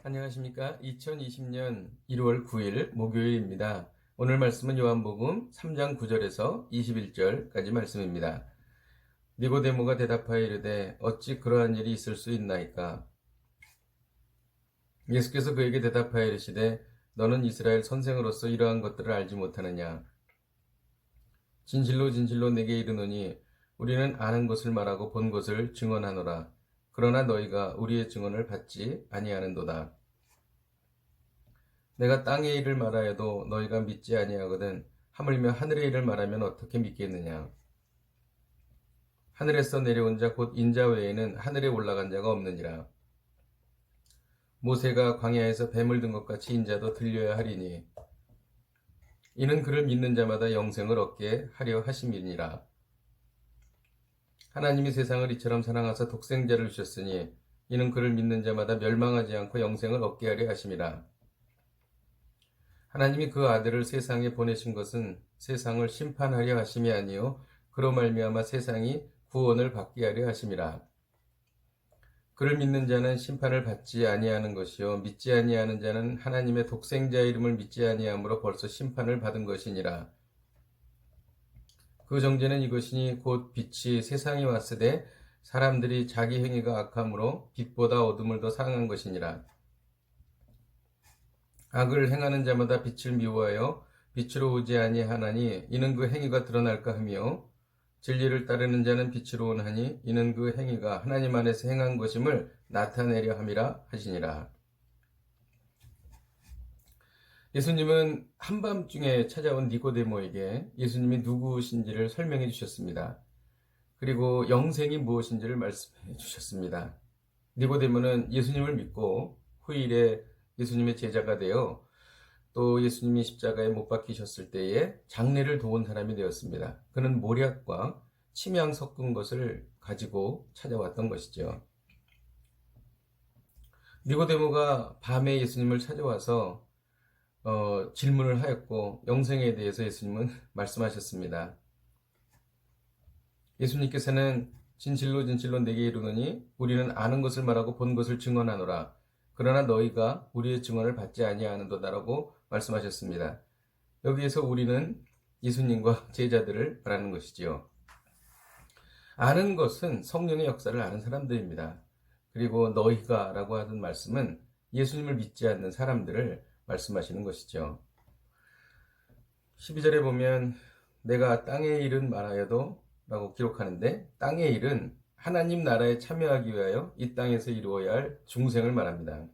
안녕하십니까. 2020년 1월 9일 목요일입니다. 오늘 말씀은 요한복음 3장 9절에서 21절까지 말씀입니다. 니고데모가 대답하여 이르되 어찌 그러한 일이 있을 수 있나이까. 예수께서 그에게 대답하여 이르시되 너는 이스라엘 선생으로서 이러한 것들을 알지 못하느냐. 진실로 진실로 내게 이르노니 우리는 아는 것을 말하고 본 것을 증언하노라. 그러나 너희가 우리의 증언을 받지 아니하는도다. 내가 땅의 일을 말하여도 너희가 믿지 아니하거든 하물며 하늘의 일을 말하면 어떻게 믿겠느냐. 하늘에서 내려온 자 곧 인자 외에는 하늘에 올라간 자가 없느니라. 모세가 광야에서 뱀을 든 것 같이 인자도 들려야 하리니 이는 그를 믿는 자마다 영생을 얻게 하려 하심이니라. 하나님이 세상을 이처럼 사랑하사 독생자를 주셨으니 이는 그를 믿는 자마다 멸망하지 않고 영생을 얻게 하려 하심이라. 하나님이 그 아들을 세상에 보내신 것은 세상을 심판하려 하심이 아니요 그로 말미암아 세상이 구원을 받게 하려 하심이라. 그를 믿는 자는 심판을 받지 아니하는 것이요 믿지 아니하는 자는 하나님의 독생자 이름을 믿지 아니함으로 벌써 심판을 받은 것이니라. 그 정죄는 이것이니 곧 빛이 세상에 왔으되 사람들이 자기 행위가 악함으로 빛보다 어둠을 더 사랑한 것이니라. 악을 행하는 자마다 빛을 미워하여 빛으로 오지 아니하나니 이는 그 행위가 드러날까 하며 진리를 따르는 자는 빛으로 오나니 이는 그 행위가 하나님 안에서 행한 것임을 나타내려 함이라 하시니라. 예수님은 한밤중에 찾아온 니고데모에게 예수님이 누구신지를 설명해 주셨습니다. 그리고 영생이 무엇인지를 말씀해 주셨습니다. 니고데모는 예수님을 믿고 후일에 예수님의 제자가 되어 또 예수님이 십자가에 못 박히셨을 때에 장례를 도운 사람이 되었습니다. 그는 모략과 침향 섞은 것을 가지고 찾아왔던 것이죠. 니고데모가 밤에 예수님을 찾아와서 질문을 하였고 영생에 대해서 예수님은 말씀하셨습니다. 예수님께서는 진실로 진실로 내게 이르노니 우리는 아는 것을 말하고 본 것을 증언하노라. 그러나 너희가 우리의 증언을 받지 아니하는도다라고 말씀하셨습니다. 여기에서 우리는 예수님과 제자들을 말하는 것이지요. 아는 것은 성령의 역사를 아는 사람들입니다. 그리고 너희가 라고 하는 말씀은 예수님을 믿지 않는 사람들을 말씀하시는 것이죠. 12절에 보면 내가 땅의 일은 말하여도 라고 기록하는데 땅의 일은 하나님 나라에 참여하기 위하여 이 땅에서 이루어야 할 중생을 말합니다.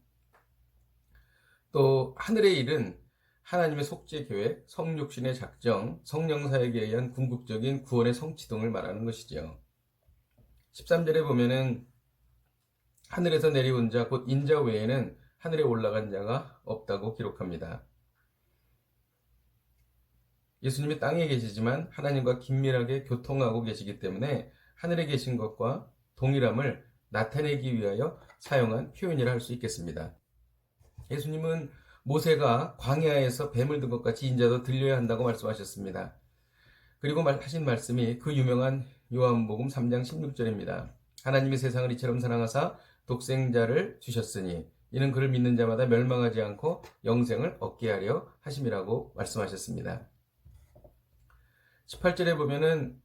또 하늘의 일은 하나님의 속죄 계획, 성육신의 작정, 성령 사역에 의한 궁극적인 구원의 성취동을 말하는 것이죠. 13절에 보면은 하늘에서 내려온 자 곧 인자 외에는 하늘에 올라간 자가 없다고 기록합니다. 예수님이 땅에 계시지만 하나님과 긴밀하게 교통하고 계시기 때문에 하늘에 계신 것과 동일함을 나타내기 위하여 사용한 표현이라 할 수 있겠습니다. 예수님은 모세가 광야에서 뱀을 든 것 같이 인자도 들려야 한다고 말씀하셨습니다. 그리고 하신 말씀이 그 유명한 요한복음 3장 16절입니다. 하나님이 세상을 이처럼 사랑하사 독생자를 주셨으니 이는 그를 믿는 자마다 멸망하지 않고 영생을 얻게 하려 하심이라고 말씀하셨습니다. 18절에 보면은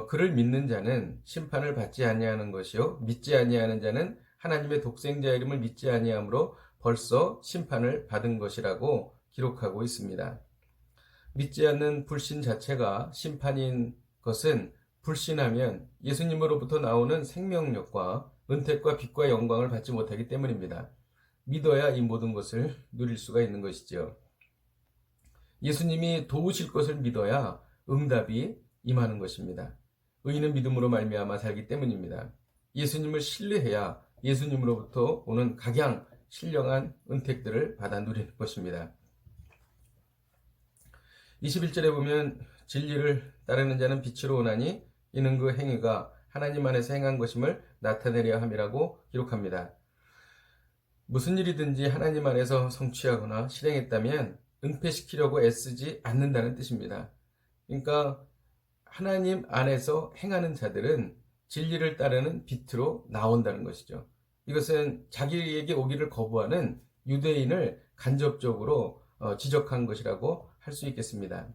그를 믿는 자는 심판을 받지 아니하는 것이요 믿지 아니하는 자는 하나님의 독생자 이름을 믿지 아니함으로 벌써 심판을 받은 것이라고 기록하고 있습니다. 믿지 않는 불신 자체가 심판인 것은 불신하면 예수님으로부터 나오는 생명력과 은택과 빛과 영광을 받지 못하기 때문입니다. 믿어야 이 모든 것을 누릴 수가 있는 것이죠. 예수님이 도우실 것을 믿어야 응답이 임하는 것입니다. 의인은 믿음으로 말미암아 살기 때문입니다. 예수님을 신뢰해야 예수님으로부터 오는 각양 신령한 은택들을 받아 누리는 것입니다. 21절에 보면 진리를 따르는 자는 빛으로 오나니 이는 그 행위가 하나님 안에서 행한 것임을 나타내려 함이라고 기록합니다. 무슨 일이든지 하나님 안에서 성취하거나 실행했다면 은폐시키려고 애쓰지 않는다는 뜻입니다. 그러니까 하나님 안에서 행하는 자들은 진리를 따르는 빛으로 나온다는 것이죠. 이것은 자기에게 오기를 거부하는 유대인을 간접적으로 지적한 것이라고 할 수 있겠습니다.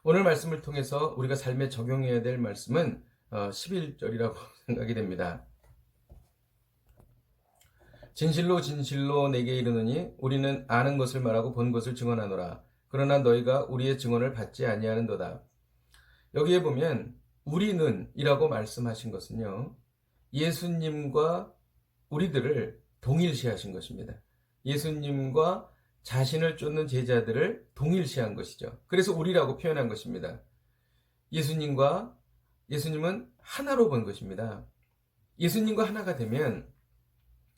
오늘 말씀을 통해서 우리가 삶에 적용해야 될 말씀은 11절이라고 생각이 됩니다. 진실로 진실로 내게 이르노니 우리는 아는 것을 말하고 본 것을 증언하노라. 그러나 너희가 우리의 증언을 받지 아니하는도다. 여기에 보면 우리는 이라고 말씀하신 것은요, 예수님과 우리들을 동일시하신 것입니다. 예수님과 자신을 쫓는 제자들을 동일시한 것이죠. 그래서 우리라고 표현한 것입니다. 예수님은 하나로 본 것입니다. 예수님과 하나가 되면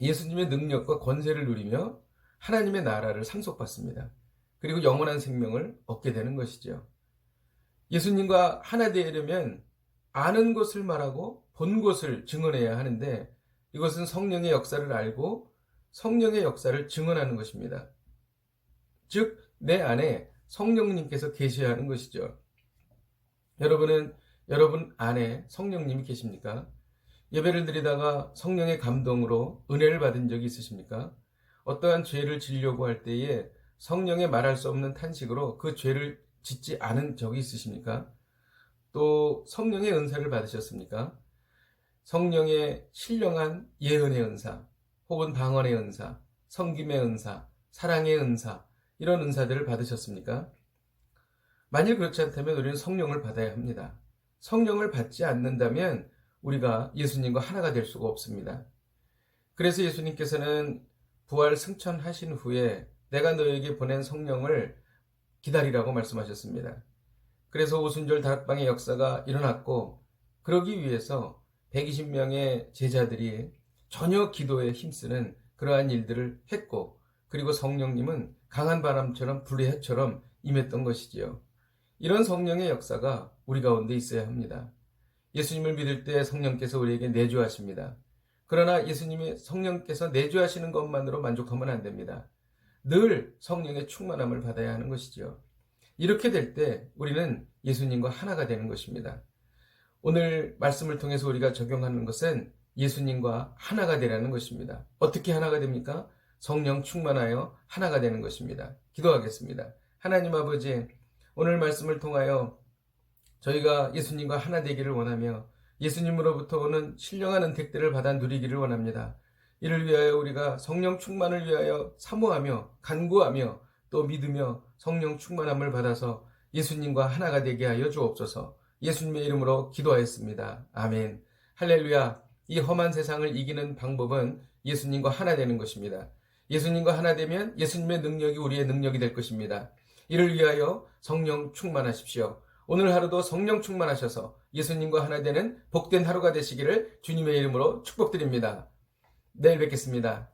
예수님의 능력과 권세를 누리며 하나님의 나라를 상속받습니다. 그리고 영원한 생명을 얻게 되는 것이죠. 예수님과 하나 되려면 아는 것을 말하고 본 것을 증언해야 하는데, 이것은 성령의 역사를 알고 성령의 역사를 증언하는 것입니다. 즉, 내 안에 성령님께서 계셔야 하는 것이죠. 여러분 안에 성령님이 계십니까? 예배를 드리다가 성령의 감동으로 은혜를 받은 적이 있으십니까? 어떠한 죄를 지려고 할 때에 성령의 말할 수 없는 탄식으로 그 죄를 짓지 않은 적이 있으십니까? 또 성령의 은사를 받으셨습니까? 성령의 신령한 예언의 은사, 혹은 방언의 은사, 섬김의 은사, 사랑의 은사, 이런 은사들을 받으셨습니까? 만일 그렇지 않다면 우리는 성령을 받아야 합니다. 성령을 받지 않는다면 우리가 예수님과 하나가 될 수가 없습니다. 그래서 예수님께서는 부활 승천하신 후에 내가 너에게 보낸 성령을 기다리라고 말씀하셨습니다. 그래서 오순절 다락방의 역사가 일어났고, 그러기 위해서 120명의 제자들이 전혀 기도에 힘쓰는 그러한 일들을 했고, 그리고 성령님은 강한 바람처럼 불의 해처럼 임했던 것이지요. 이런 성령의 역사가 우리 가운데 있어야 합니다. 예수님을 믿을 때 성령께서 우리에게 내주하십니다. 그러나 예수님이 성령께서 내주하시는 것만으로 만족하면 안 됩니다. 늘 성령의 충만함을 받아야 하는 것이지요. 이렇게 될 때 우리는 예수님과 하나가 되는 것입니다. 오늘 말씀을 통해서 우리가 적용하는 것은 예수님과 하나가 되라는 것입니다. 어떻게 하나가 됩니까? 성령 충만하여 하나가 되는 것입니다. 기도하겠습니다. 하나님 아버지, 오늘 말씀을 통하여 저희가 예수님과 하나 되기를 원하며 예수님으로부터 오는 신령한 은택들을 받아 누리기를 원합니다. 이를 위하여 우리가 성령 충만을 위하여 사모하며 간구하며 또 믿으며 성령 충만함을 받아서 예수님과 하나가 되게 하여 주옵소서. 예수님의 이름으로 기도하였습니다. 아멘. 할렐루야. 이 험한 세상을 이기는 방법은 예수님과 하나 되는 것입니다. 예수님과 하나 되면 예수님의 능력이 우리의 능력이 될 것입니다. 이를 위하여 성령 충만하십시오. 오늘 하루도 성령 충만하셔서 예수님과 하나 되는 복된 하루가 되시기를 주님의 이름으로 축복드립니다. 내일 뵙겠습니다.